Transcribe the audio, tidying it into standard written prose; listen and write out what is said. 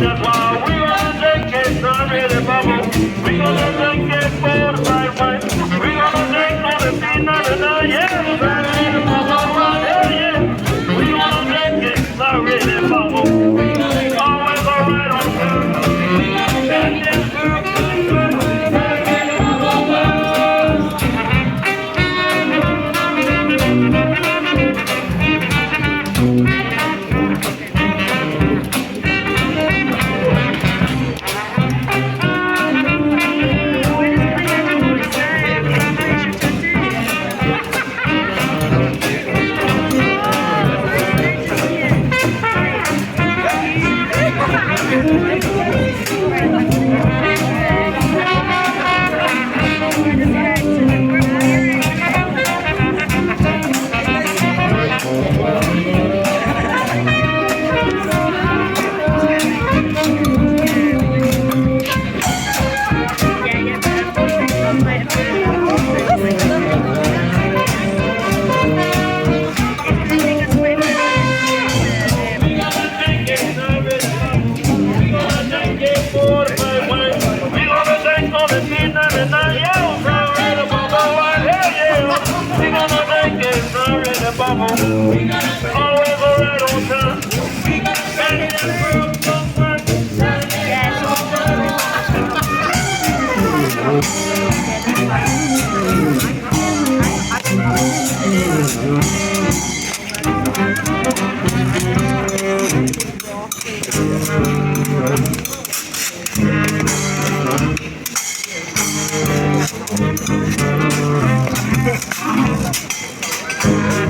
That's why we gonna take it, really bubble. We gonna take it for the right way. We gonna take on the peanut and the yeah, really bubble, right? Yeah. We gonna take it, really bubble. Always alright on time. And yes, always alright on time. And